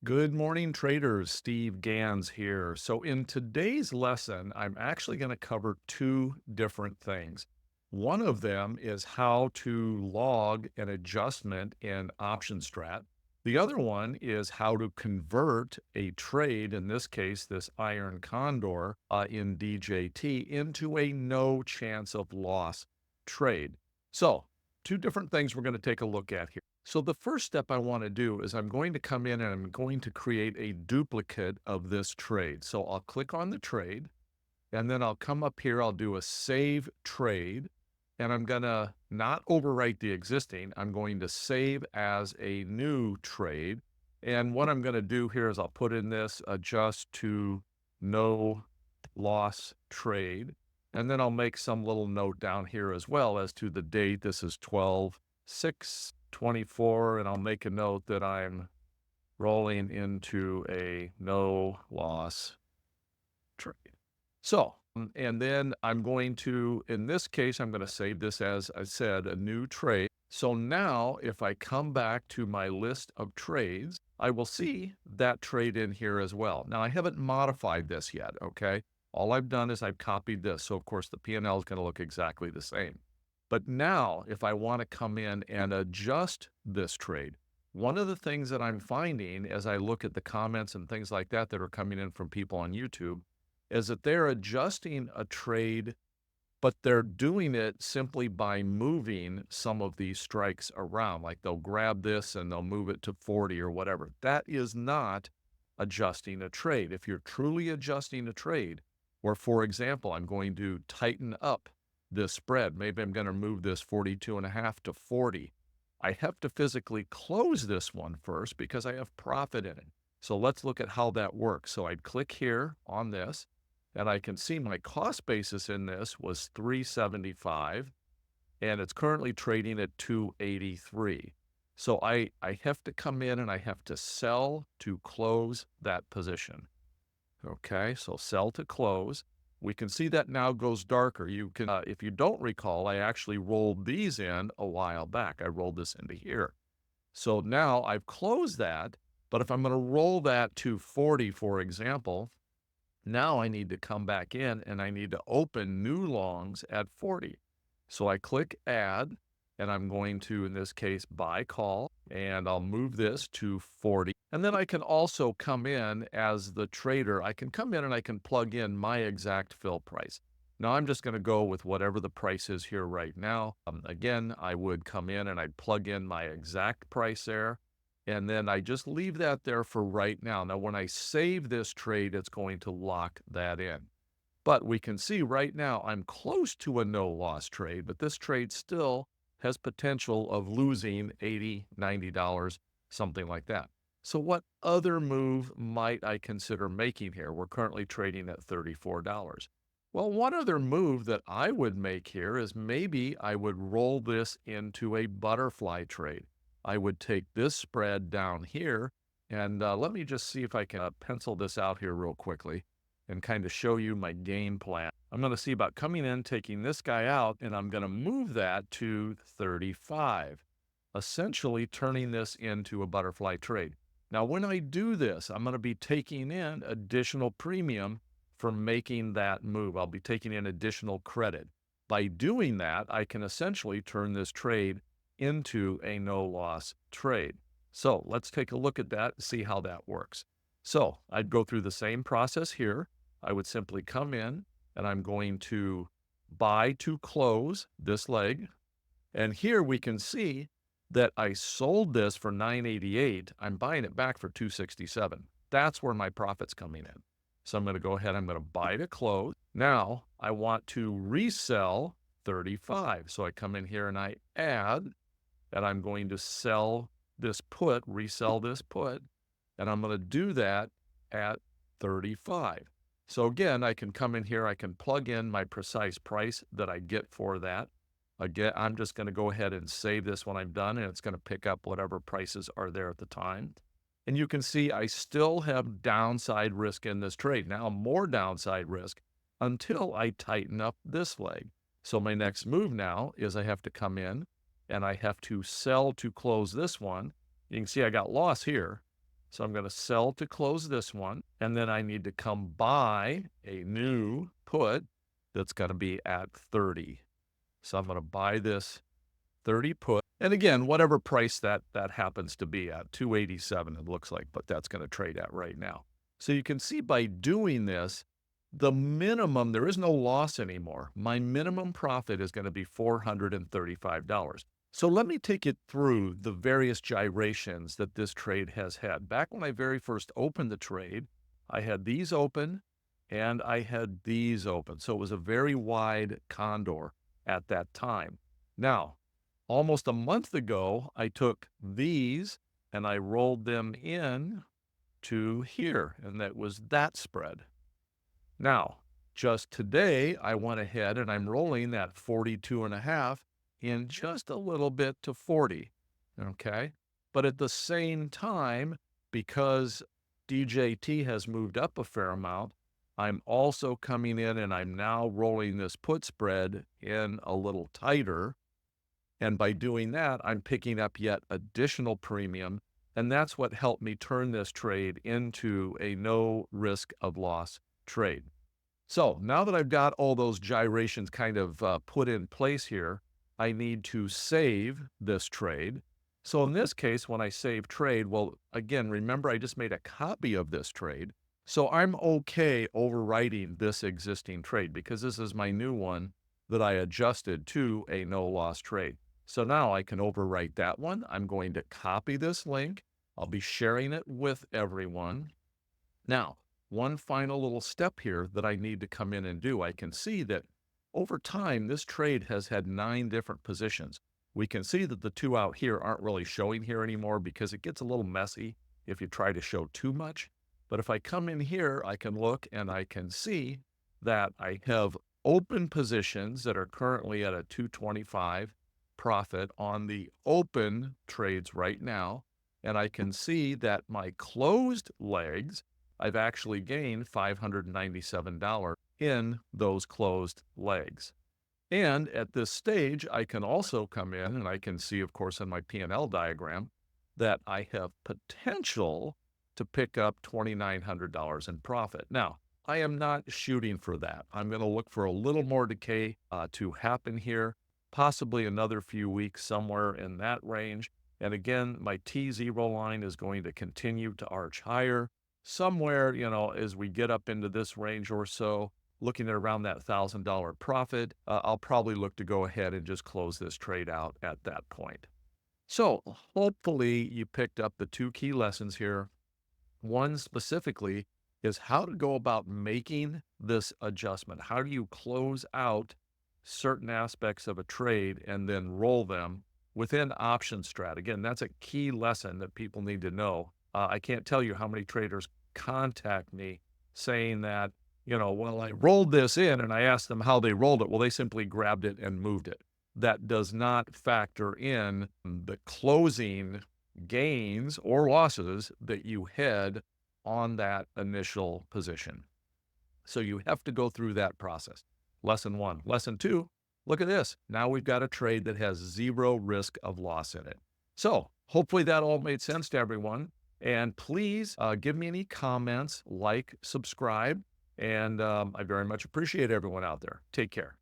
Good morning, traders. Steve Gans here. So, in today's lesson, I'm actually going to cover two different things. One of them is how to log an adjustment in Option Strat. The other one is how to convert a trade, in this case, this iron condor in DJT, into a no chance of loss trade. So, two different things we're going to take a look at here. So the first step I want to do is I'm going to come in and I'm going to create a duplicate of this trade. So I'll click on the trade and then I'll come up here, I'll do a save trade, and I'm going to not overwrite the existing. I'm going to save as a new trade. And what I'm going to do here is I'll put in this adjust to no loss trade. And then I'll make some little note down here as well as to the date. This is 12/6/24, and I'll make a note that I'm rolling into a no loss trade. So, and then I'm going to, in this case, I'm going to save this as I said, a new trade. So now if I come back to my list of trades, I will see that trade in here as well. Now I haven't modified this yet, okay? All I've done is I've copied this. So of course the P&L is going to look exactly the same. But now if I want to come in and adjust this trade, one of the things that I'm finding as I look at the comments and things like that that are coming in from people on YouTube is that they're adjusting a trade, but they're doing it simply by moving some of these strikes around. Like they'll grab this and they'll move it to 40 or whatever. That is not adjusting a trade. If you're truly adjusting a trade, or for example, I'm going to tighten up this spread. Maybe I'm going to move this 42.5 to 40. I have to physically close this one first because I have profit in it. So let's look at how that works. So I'd click here on this, and I can see my cost basis in this was 375, and it's currently trading at 283. So I have to come in and I have to sell to close that position. Okay, so sell to close. We can see that now goes darker. You can, if you don't recall, I actually rolled these in a while back. I rolled this into here. So now I've closed that, but if I'm going to roll that to 40, for example, now I need to come back in and I need to open new longs at 40. So I click add, and I'm going to, in this case, buy call, and I'll move this to 40. And then I can also come in as the trader. I can come in and I can plug in my exact fill price. Now I'm just going to go with whatever the price is here right now. Again, I would come in and I'd plug in my exact price there. And then I just leave that there for right now. Now, when I save this trade, it's going to lock that in. But we can see right now I'm close to a no loss trade, but this trade still has potential of losing $80, $90, something like that. So what other move might I consider making here? We're currently trading at $34. Well, one other move that I would make here is maybe I would roll this into a butterfly trade. I would take this spread down here, and let me just see if I can pencil this out here real quickly and kind of show you my game plan. I'm going to see about coming in, taking this guy out, and I'm going to move that to 35, essentially turning this into a butterfly trade. Now, when I do this, I'm going to be taking in additional premium for making that move. I'll be taking in additional credit. By doing that, I can essentially turn this trade into a no-loss trade. So let's take a look at that and see how that works. So I'd go through the same process here. I would simply come in and I'm going to buy to close this leg. And here we can see that I sold this for $988. I'm buying it back for $267. That's where my profit's coming in. So I'm going to go ahead, I'm going to buy to close. Now I want to resell 35. So I come in here and I add, and I'm going to sell this put, resell this put, and I'm going to do that at 35. So again, I can come in here, I can plug in my precise price that I get for that. Again, I'm just going to go ahead and save this when I'm done, and it's going to pick up whatever prices are there at the time. And you can see I still have downside risk in this trade. Now more downside risk until I tighten up this leg. So my next move now is I have to come in and I have to sell to close this one. You can see I got loss here. So I'm going to sell to close this one. And then I need to come buy a new put that's going to be at 30. So I'm going to buy this 30 put. And again, whatever price that happens to be at, 287 it looks like, but that's going to trade at right now. So you can see by doing this, the minimum, there is no loss anymore. My minimum profit is going to be $435. So let me take it through the various gyrations that this trade has had. Back when I very first opened the trade, I had these open and I had these open. So it was a very wide condor at that time. Now, almost a month ago, I took these and I rolled them in to here, and that was that spread. Now, just today, I went ahead and I'm rolling that 42.5 in just a little bit to 40, okay? But at the same time, because DJT has moved up a fair amount, I'm also coming in and I'm now rolling this put spread in a little tighter. And by doing that, I'm picking up yet additional premium. And that's what helped me turn this trade into a no risk of loss trade. So now that I've got all those gyrations kind of put in place here, I need to save this trade. So in this case, when I save trade, well, again, remember I just made a copy of this trade. So I'm okay overwriting this existing trade because this is my new one that I adjusted to a no loss trade. So now I can overwrite that one. I'm going to copy this link. I'll be sharing it with everyone. Now, one final little step here that I need to come in and do. I can see that over time, this trade has had 9 different positions. We can see that the 2 out here aren't really showing here anymore because it gets a little messy if you try to show too much. But if I come in here, I can look and I can see that I have open positions that are currently at a 225 profit on the open trades right now. And I can see that my closed legs, I've actually gained $597 in those closed legs. And at this stage, I can also come in and I can see, of course, in my P&L diagram that I have potential to pick up $2,900 in profit. Now, I am not shooting for that. I'm going to look for a little more decay to happen here, possibly another few weeks somewhere in that range. And again, my T0 line is going to continue to arch higher. Somewhere, as we get up into this range or so, looking at around that $1,000 profit, I'll probably look to go ahead and just close this trade out at that point. So hopefully you picked up the 2 key lessons here. One specifically is how to go about making this adjustment. How do you close out certain aspects of a trade and then roll them within Option Strat? Again, that's a key lesson that people need to know. I can't tell you how many traders contact me saying that, well, I rolled this in and I asked them how they rolled it. Well, they simply grabbed it and moved it. That does not factor in the closing gains or losses that you had on that initial position. So you have to go through that process. Lesson 1. Lesson 2, look at this. Now we've got a trade that has 0 risk of loss in it. So hopefully that all made sense to everyone. And please give me any comments, like, subscribe, and I very much appreciate everyone out there. Take care.